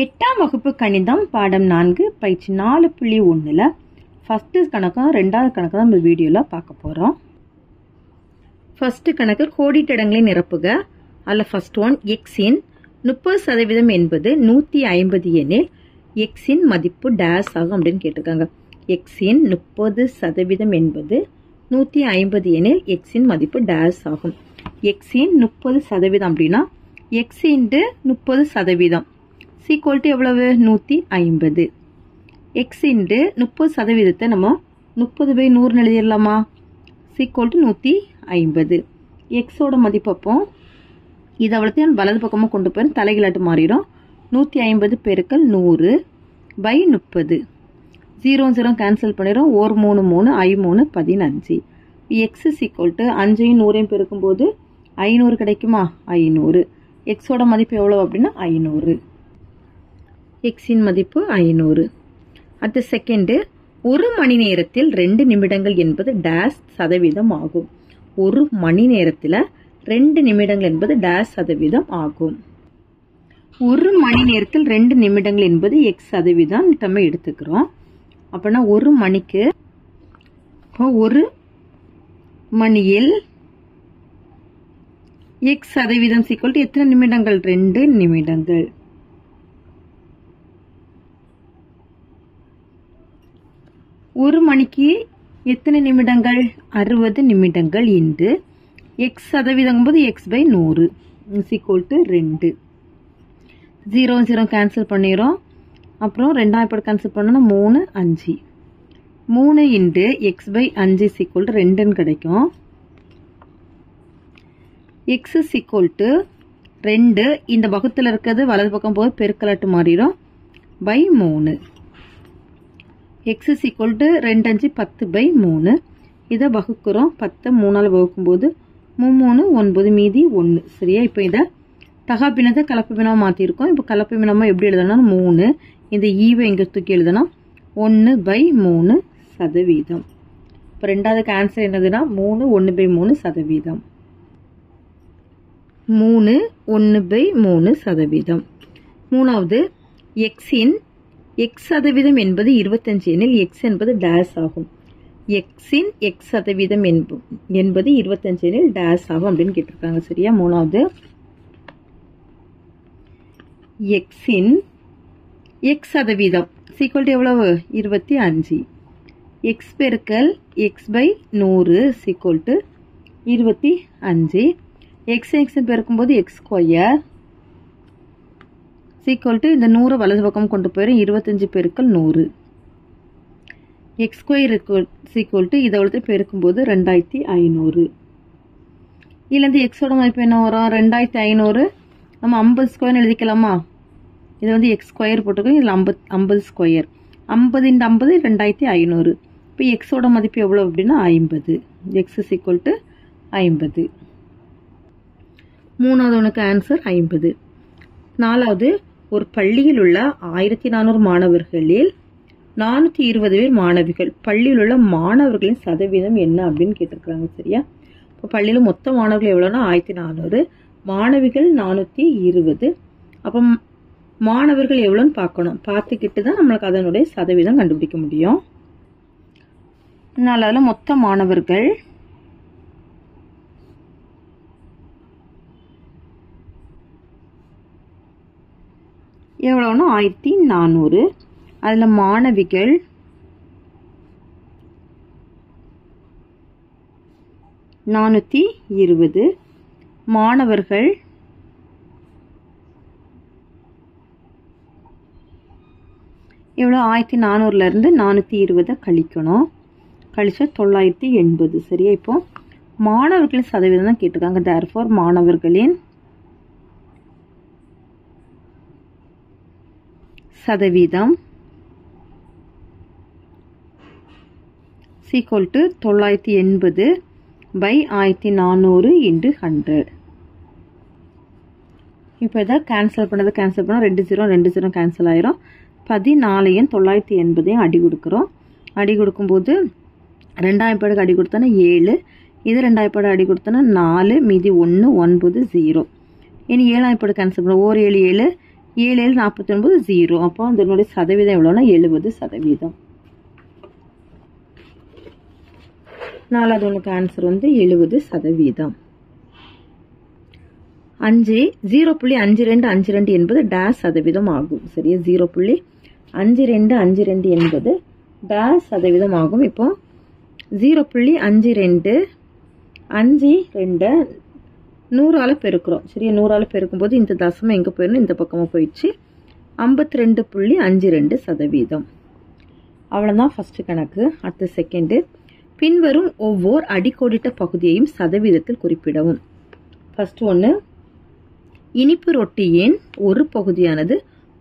8ஆம் வகுப்பு கணிதம் பாடம் 4 பயிற்சி 4.1ல் ஃபஸ்ட்டு கணக்கும் ரெண்டாவது கணக்கு தான் நம்ம வீடியோவில் பார்க்க போகிறோம். ஃபஸ்ட்டு கணக்கு கோடிட்ட இடங்களை நிரப்புக. அதில் ஃபஸ்ட் ஒன் எக்ஸின் 30% என்பது 150 எனில் எக்ஸின் மதிப்பு டேஸ் ஆகும் அப்படின்னு கேட்டிருக்காங்க. எக்ஸின் 30% என்பது 150 எனில் எக்ஸின் மதிப்பு டேஸ் ஆகும். எக்ஸின் 30% அப்படின்னா எக்ஸ் இன்ட்டு 30% சீக்வல்ட்டு எவ்வளவு 150. எக்ஸ் இன்ட்டு 30% நம்ம 30/100 எழுதிடலாமா? சீக்வல்ட்டு 150. எக்ஸோட மதிப்பு அப்போ இதை அவ்வளோத்தையும் வலது பக்கமாக கொண்டு போய் தலைகளாட்டு மாறிடும். 150 பெருக்கல் 100/30. 0 கேன்சல் பண்ணிடும். 1 3 3 I 3 15. எக்ஸ் சீக்வல்ட்டு 5ஐயும் 100ஐயும் பெருக்கும்போது 500 கிடைக்குமா? 500. எக்ஸோட மதிப்பு எவ்வளோ அப்படின்னா 500. எக்ஸின் மதிப்பு 500. அடுத்த செகண்டு, ஒரு மணி நேரத்தில் 2 நிமிடங்கள் என்பது டேஸ் சதவீதம் ஆகும். ஒரு மணி நேரத்தில் 2 நிமிடங்கள் என்பது டேஸ் சதவீதம் ஆகும். ஒரு மணி நேரத்தில் 2 நிமிடங்கள் என்பது எக்ஸ் சதவீதம் நம்ம எடுத்துக்கிறோம். அப்படின்னா ஒரு மணிக்கு ஒரு மணியில் எக்ஸ் சதவீதம் சீக்வல் எத்தனை நிமிடங்கள்? 2 நிமிடங்கள். ஒரு மணிக்கு எத்தனை நிமிடங்கள்? 60 நிமிடங்கள் இன்று எக்ஸ் சதவீதம் போது x/100 = 2. 0 கேன்சல் பண்ணிடுறோம். அப்புறம் 2 கேன்சல் பண்ணோன்னா 3 5. 3 இன்ட்டு x/5 = 2ன்னு கிடைக்கும். எக்ஸ் = 2 இந்த பக்கத்தில் இருக்கிறது வலது பக்கம் போது பெருக்கலாட்டு மாறிடும் /3. எக்ஸ் = 2 5 10/3. இதை வகுக்கிறோம். 10 3ஆல் வகுக்கும்போது 3 9 மீதி 1. சரியா? இப்போ இதை தகாப்பினத்தை கலப்பு பினமாக மாற்றிருக்கோம். இப்போ கலப்பு பினமாக எப்படி எழுதணும்? 3 இந்த ஈவை இங்கே தூக்கி எழுதணும். 1/3%. இப்போ ரெண்டாவதுக்கு ஆன்சர் என்னதுன்னா 3 1/3%. 3 1/3%. மூணாவது எக்ஸின் எக்ஸ் சதவீதம் என்பது 25 எனில் எக்ஸ் என்பது டேஸ் ஆகும். எக்ஸின் எக்ஸ் சதவீதம் என்பது 25 எனில் டேஸ் ஆகும் அப்படின்னு கேட்டிருக்காங்க. சரியா? மூணாவது எக்ஸின் எக்ஸ் சதவீதம் சீக்வல் எவ்வளவு? 25. எக்ஸ் பெருக்கல் x/100 = 25. எக்ஸ் பெருக்கும்போது x² சீக்வல்ட்டு இந்த 100 வலது பக்கம் கொண்டு போயிடும். 25 பெருக்கல் 100. x² சீக்வல்ட்டு இதை அவ்வளோத்தை பெருக்கும்போது 2500. இதுலேருந்து எக்ஸோட மதிப்பு என்ன வரும்? 2500 நம்ம 50² எழுதிக்கலாமா? இதை வந்து x² போட்டிருக்கோம். இதில் 50². 50 × 50 2500. இப்போ எக்ஸோட மதிப்பு எவ்வளோ அப்படின்னா 50. எக்ஸ் = 50. மூணாவது ஒன்றுக்கு ஆன்சர் 50. நாலாவது, ஒரு பள்ளியில் உள்ள 1400 மாணவர்களில் 420 பேர் மாணவிகள். பள்ளியில் உள்ள மாணவர்களின் சதவீதம் என்ன அப்படின்னு கேட்டிருக்காங்க. சரியா? இப்போ பள்ளியில் மொத்த மாணவர்கள் எவ்வளோன்னா 1400, மாணவிகள் 420. அப்போ மாணவர்கள் எவ்வளோன்னு பார்க்கணும். பார்த்துக்கிட்டு தான் நம்மளுக்கு அதனுடைய சதவீதம் கண்டுபிடிக்க முடியும். நாலாவதுல மொத்த மாணவர்கள் எவ்வளோன்னா 1400. அதில் மாணவிகள் 420. மாணவர்கள் எவ்வளோ? 1400லேருந்து 420 கழிக்கணும். கழிச்சா 980. சரியா? இப்போ மாணவர்களின் சதவீதம் தான் கேட்டிருக்காங்க. தேர்ஃபோர் மாணவர்களின் சதவீதம் = 980/1400 × 100. இப்போ இதை கேன்சல் பண்ண 2 0 கேன்சல் ஆயிரும். 14ஐயும் 980ஐயும் அடி கொடுக்குறோம். அடி கொடுக்கும்போது 2 அடி கொடுத்தோன்னா 7. இது 2 அடி கொடுத்தோன்னா 4 மீதி 1 9 0. இனி 7 கேன்சல் பண்ணுவோம். 1 7 7 7 7 49 0. அப்போ அதனுடைய சதவீதம் எவ்வளோனா 70%. நாலாவது ஒன்றுக்கு ஆன்சர் வந்து 70%. 0.5252 என்பது டேஷ் சதவீதம் ஆகும். சரியா, 0.5252 என்பது டேஷ் சதவீதம் ஆகும். இப்போ 0.52 100ஆல பெருக்கிறோம். சரியா, 100ஆல பெருக்கும்போது இந்த தசமம் எங்கே போயிடணும், இந்த பக்கமாக போயிடுச்சு. 52.52%. அவ்வளோதான் ஃபஸ்ட்டு கணக்கு. அடுத்த செகண்டு, பின்வரும் ஒவ்வொரு அடிக்கோடிட்ட பகுதியையும் சதவீதத்தில் குறிப்பிடவும். ஃபர்ஸ்ட் ஒன்று, இனிப்பு ரொட்டியின் ஒரு பகுதியானது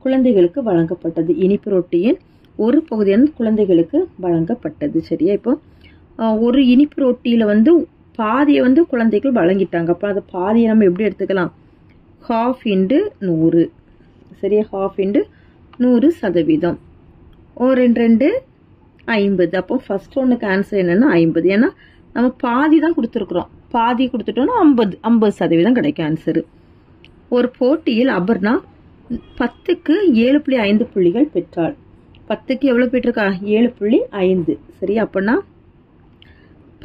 குழந்தைகளுக்கு வழங்கப்பட்டது. இனிப்பு ரொட்டியின் ஒரு பகுதியானது குழந்தைகளுக்கு வழங்கப்பட்டது. சரியா, இப்போ ஒரு இனிப்பு ரொட்டியில் வந்து பாதியை வந்து குழந்தைகள் வழங்கிட்டாங்க. அப்போ அதை பாதியை நம்ம எப்படி எடுத்துக்கலாம், 1/2 × 100. சரியா, 1/2 × 100%. 2 50. அப்போ ஃபர்ஸ்ட் ஒன்றுக்கு ஆன்சர் என்னன்னா 50. ஏன்னா நம்ம பாதி தான் கொடுத்துருக்குறோம். பாதி கொடுத்துட்டோம்னா 50% கிடைக்கும் ஆன்சரு. ஒரு போட்டியில் அபர்ணா 10க்கு 7.5 புள்ளிகள் பெற்றாள். 10க்கு எவ்வளோ பெற்றிருக்கா, 7.5. சரி, அப்படின்னா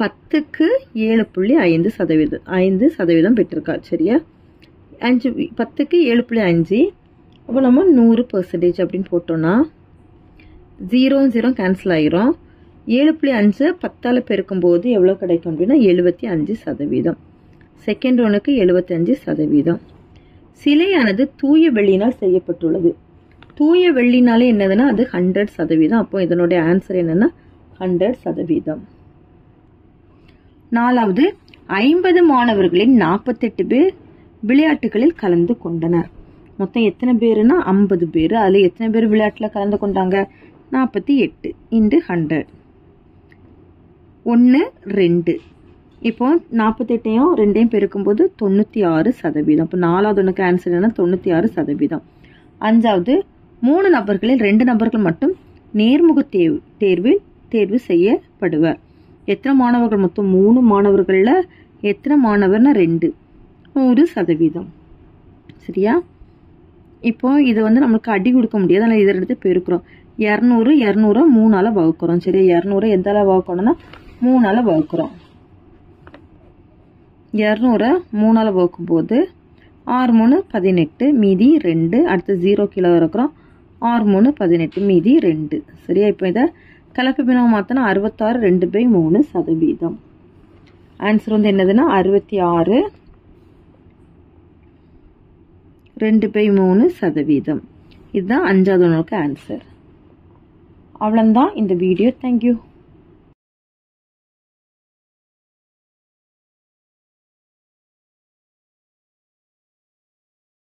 10க்கு 7.5% பெற்றிருக்கா. சரியா, 10க்கு 7.5. அப்போ நம்ம 100% அப்படின்னு போட்டோம்னா 0 0 கேன்சல் ஆயிரும். 7.5 10ஆல பெருக்கும்போது எவ்வளோ கிடைக்கும் அப்படின்னா 75%. செகண்ட் ஒன்றுக்கு 75%. சிலையானது தூய வெள்ளினால் செய்யப்பட்டுள்ளது. தூய வெள்ளினாலே என்னதுன்னா அது 100%. அப்போ இதனுடைய ஆன்சர் என்னன்னா 100%. நாலாவது, 50 மாணவர்களின் 48 பேர் விளையாட்டுகளில் கலந்து கொண்டனர். மொத்தம் எத்தனை பேருன்னா 50 பேர். அதில் எத்தனை பேர் விளையாட்டில் கலந்து கொண்டாங்க, 48 × 100. 1 2. இப்போ 48ஐயும் 2ஐயும் பெருக்கும்போது 96%. அப்போ நாலாவது ஒன்றுக்கு ஆன்சர் என்ன, 96%. அஞ்சாவது, 3 நபர்களில் 2 நபர்கள் மட்டும் நேர்முக தேர்வில் தேர்வு செய்யப்படுவர். எத்தனை மாணவர்கள், மொத்தம் 3 மாணவர்களில் எத்தனை மாணவர்னா 2, 100%. சரியா, இப்போ இது வந்து நம்மளுக்கு அடி கொடுக்க முடியாது. ஆனால் இதை எடுத்து பெருக்கிறோம். 200 200 3ஆல வகுக்கிறோம். சரியா, 200 எதால வகுக்கணும்னா 3ஆல வகுக்கிறோம். 200 3ஆல வகுக்கும் போது 6 3 18, மீதி 2. அடுத்து 0 கீழே இருக்கிறோம். 6 3 18, மீதி 2. சரியா, இப்போ இதை கலப்பு பின்னமாக மாற்றினா 66 2/3%. ஆன்சர் வந்து என்னதுன்னா 66 2/3%. இதுதான் அஞ்சாவது ஒன்றுக்கு ஆன்சர். அவ்வளோதான் இந்த வீடியோ. தேங்க்யூ.